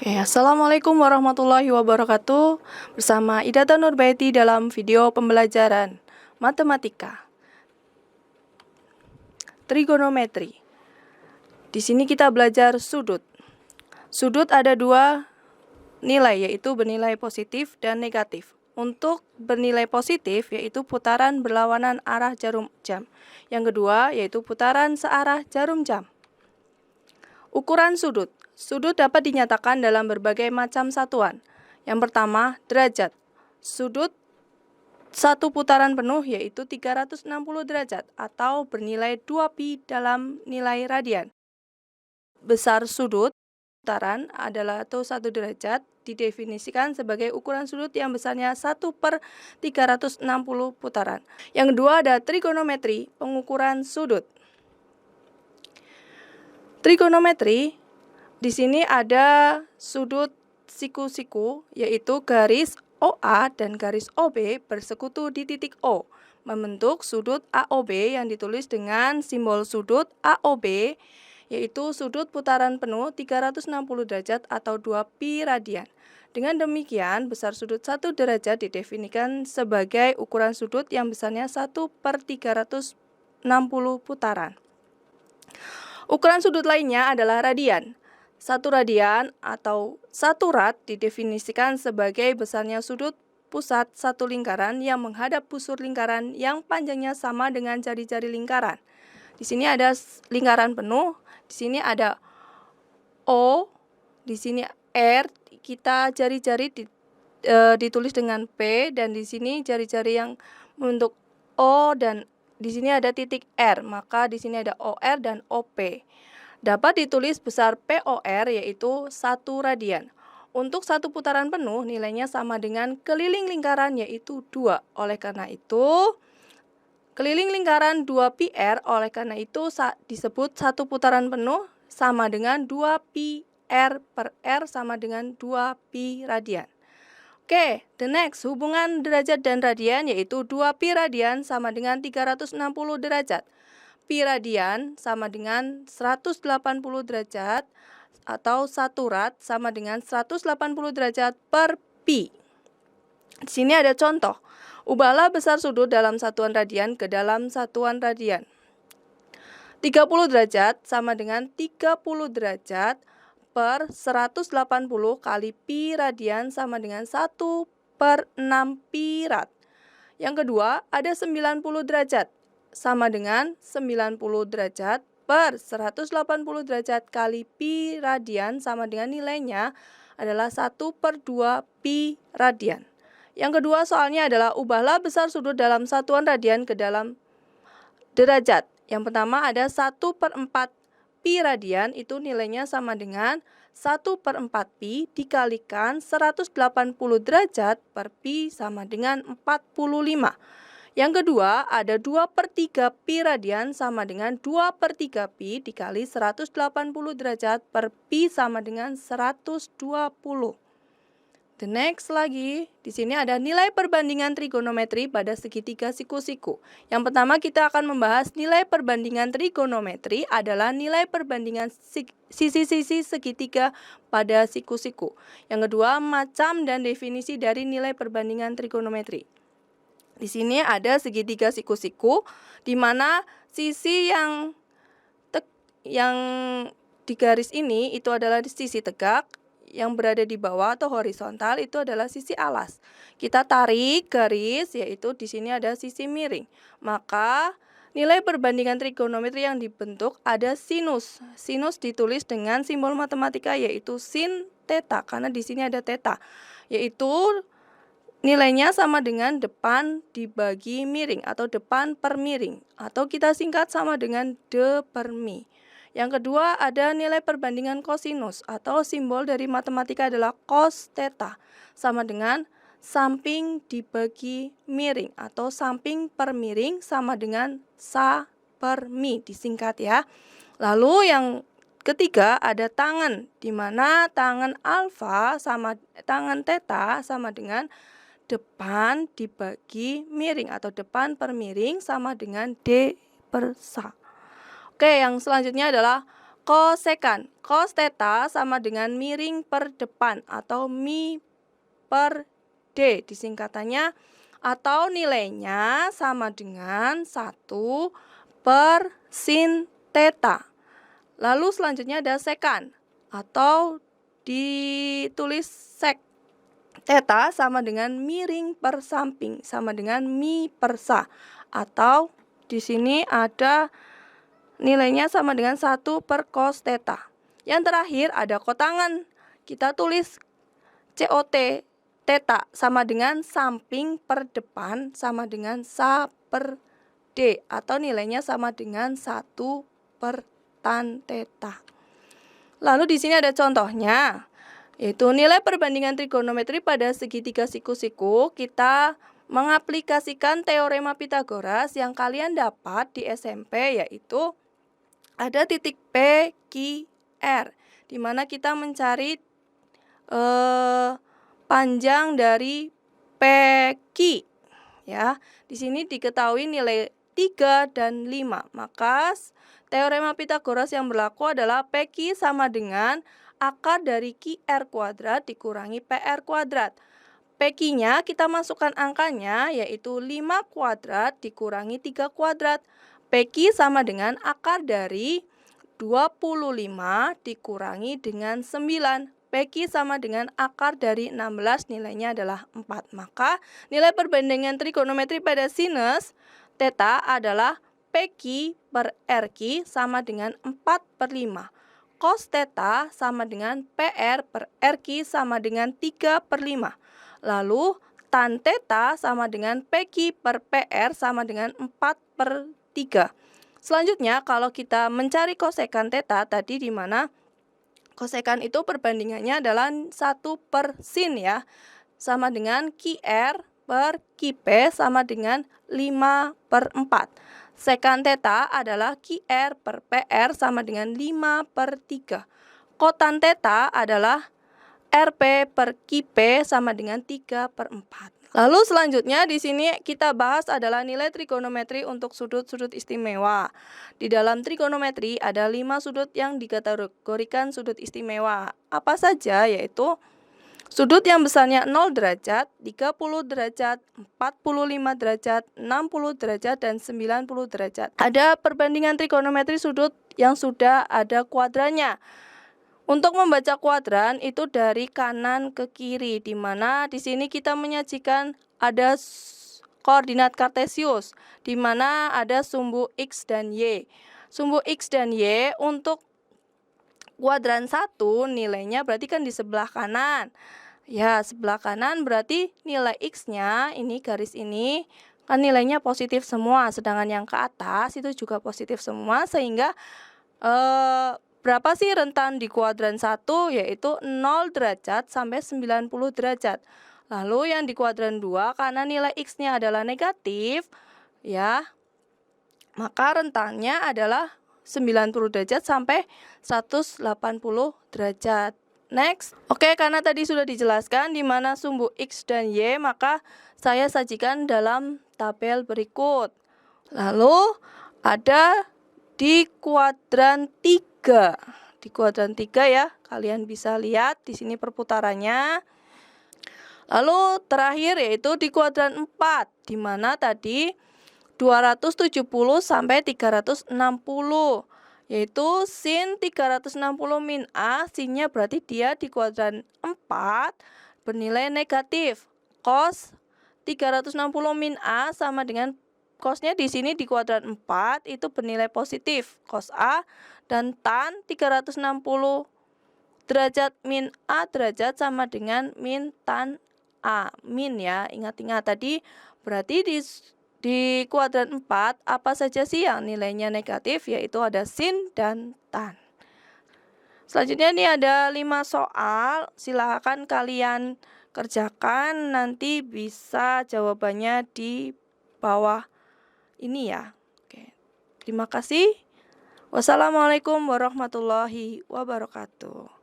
Oke, Assalamualaikum warahmatullahi wabarakatuh. Bersama Idata Nurbaiti dalam video pembelajaran matematika trigonometri. Di sini kita belajar sudut. Sudut ada dua nilai, yaitu bernilai positif dan negatif. Untuk bernilai positif yaitu putaran berlawanan arah jarum jam. Yang kedua yaitu putaran searah jarum jam. Ukuran sudut. Sudut dapat dinyatakan dalam berbagai macam satuan. Yang pertama, derajat. Sudut satu putaran penuh yaitu 360 derajat atau bernilai 2pi dalam nilai radian. Besar sudut putaran adalah atau 1 derajat didefinisikan sebagai ukuran sudut yang besarnya 1/360 putaran. Yang kedua ada trigonometri, pengukuran sudut. Trigonometri di sini ada sudut siku-siku, yaitu garis OA dan garis OB bersekutu di titik O, membentuk sudut AOB yang ditulis dengan simbol sudut AOB, yaitu sudut putaran penuh 360 derajat atau 2pi radian. Dengan demikian, besar sudut 1 derajat didefinisikan sebagai ukuran sudut yang besarnya 1/360 putaran. Ukuran sudut lainnya adalah radian. 1 radian atau 1 rad didefinisikan sebagai besarnya sudut pusat satu lingkaran yang menghadap busur lingkaran yang panjangnya sama dengan jari-jari lingkaran. Di sini ada lingkaran penuh, di sini ada O, di sini R, kita jari-jari ditulis dengan P, dan di sini jari-jari yang membentuk O, dan di sini ada titik R, maka di sini ada OR dan OP. Dapat ditulis besar POR yaitu 1 radian. Untuk satu putaran penuh nilainya sama dengan keliling lingkaran yaitu 2. Oleh karena itu keliling lingkaran 2πr, oleh karena itu disebut satu putaran penuh sama dengan 2pi R per R sama dengan 2pi radian. Oke, the next, hubungan derajat dan radian yaitu 2pi radian sama dengan 360 derajat. Pi radian sama dengan 180 derajat atau 1 rad sama dengan 180 derajat per pi. Di sini ada contoh. Ubahlah besar sudut dalam satuan radian ke dalam satuan radian. 30 derajat sama dengan 30 derajat per 180 kali pi radian sama dengan 1/6 pi rad. Yang kedua, ada 90 derajat sama dengan 90 derajat per 180 derajat kali pi radian sama dengan nilainya adalah 1/2 pi radian. Yang kedua soalnya adalah ubahlah besar sudut dalam satuan radian ke dalam derajat. Yang pertama ada 1/4 pi radian, itu nilainya sama dengan 1/4 pi dikalikan 180 derajat per pi sama dengan 45. Yang kedua, ada 2/3 pi radian sama dengan 2/3 pi dikali 180 derajat per pi sama dengan 120. The next lagi, di sini ada nilai perbandingan trigonometri pada segitiga siku-siku. Yang pertama kita akan membahas nilai perbandingan trigonometri adalah nilai perbandingan sisi-sisi segitiga pada siku-siku. Yang kedua, macam dan definisi dari nilai perbandingan trigonometri. Di sini ada segitiga siku-siku, di mana sisi yang di garis ini itu adalah sisi tegak, yang berada di bawah atau horizontal itu adalah sisi alas. Kita tarik garis, yaitu di sini ada sisi miring. Maka nilai perbandingan trigonometri yang dibentuk ada sinus. Sinus ditulis dengan simbol matematika yaitu sin theta, karena di sini ada theta, yaitu nilainya sama dengan depan dibagi miring atau depan per miring, atau kita singkat sama dengan d per mi. Yang kedua ada nilai perbandingan kosinus atau simbol dari matematika adalah cos theta, sama dengan samping dibagi miring atau samping per miring sama dengan sa per mi, disingkat ya. Lalu yang ketiga ada tangan, di mana tangan alfa sama tangan theta sama dengan depan dibagi miring atau depan per miring sama dengan D per sa. Oke, yang selanjutnya adalah kosekan. Cos theta sama dengan miring per depan atau mi per D disingkatannya, atau nilainya sama dengan 1 per sin theta. Lalu selanjutnya ada sekan atau ditulis sek. Theta sama dengan miring per samping sama dengan mi per sa, atau di sini ada nilainya sama dengan 1 per cos theta. Yang terakhir ada kotangan. Kita tulis COT theta sama dengan samping per depan sama dengan sa per D, atau nilainya sama dengan 1 per tan theta. Lalu di sini ada contohnya, yaitu nilai perbandingan trigonometri pada segitiga siku-siku. Kita mengaplikasikan teorema Pythagoras yang kalian dapat di SMP, yaitu ada titik P, Q, R, di mana kita mencari panjang dari PQ. Ya, di sini diketahui nilai 3 dan 5. Maka teorema Pythagoras yang berlaku adalah PQ sama dengan akar dari QR kuadrat dikurangi PR kuadrat. PQ-nya kita masukkan angkanya, yaitu 5 kuadrat dikurangi 3 kuadrat. PQ sama dengan akar dari 25 dikurangi dengan 9. PQ sama dengan akar dari 16, nilainya adalah 4. Maka nilai perbandingan trigonometri pada sinus theta adalah PQ per RQ sama dengan 4 per 5. Cos theta sama dengan PR per RQ sama dengan 3 per 5. Lalu tan theta sama dengan PQ per PR sama dengan 4 per 3. Selanjutnya kalau kita mencari kosekan theta tadi, di mana kosekan itu perbandingannya adalah 1 per sin ya, sama dengan QR per QP sama dengan 5 per 4. Sekan theta adalah QR per PR sama dengan 5 per 3. Kotan theta adalah RP per QP sama dengan 3 per 4. Lalu selanjutnya di sini kita bahas adalah nilai trigonometri untuk sudut-sudut istimewa. Di dalam trigonometri ada 5 sudut yang dikategorikan sudut istimewa. Apa saja? Yaitu sudut yang besarnya 0 derajat, 30 derajat, 45 derajat, 60 derajat, dan 90 derajat. Ada perbandingan trigonometri sudut yang sudah ada kuadrannya. Untuk membaca kuadran itu dari kanan ke kiri, di mana di sini kita menyajikan ada koordinat kartesius, di mana ada sumbu X dan Y. Sumbu X dan Y untuk kuadran 1 nilainya berarti kan di sebelah kanan. Ya, sebelah kanan berarti nilai X-nya, ini garis ini, kan nilainya positif semua, sedangkan yang ke atas itu juga positif semua, sehingga berapa sih rentan di kuadran 1? Yaitu 0 derajat sampai 90 derajat. Lalu yang di kuadran 2, karena nilai X-nya adalah negatif, ya, maka rentannya adalah 90 derajat sampai 180 derajat. Next. Oke, karena tadi sudah dijelaskan di mana sumbu X dan Y, maka saya sajikan dalam tabel berikut. Lalu ada di kuadran 3. Di kuadran 3 ya, kalian bisa lihat di sini perputarannya. Lalu terakhir yaitu di kuadran 4, di mana tadi 270 sampai 360, yaitu sin 360 min A, sinnya berarti dia di kuadran 4 bernilai negatif. Cos 360 min A sama dengan cosnya di sini di kuadran 4 itu bernilai positif, cos A, dan tan 360 derajat min A derajat sama dengan min tan A, min ya, ingat-ingat tadi berarti di kuadran 4 apa saja sih yang nilainya negatif, yaitu ada sin dan tan. Selanjutnya ini ada 5 soal, silakan kalian kerjakan, nanti bisa jawabannya di bawah ini ya. Oke. Terima kasih. Wassalamualaikum warahmatullahi wabarakatuh.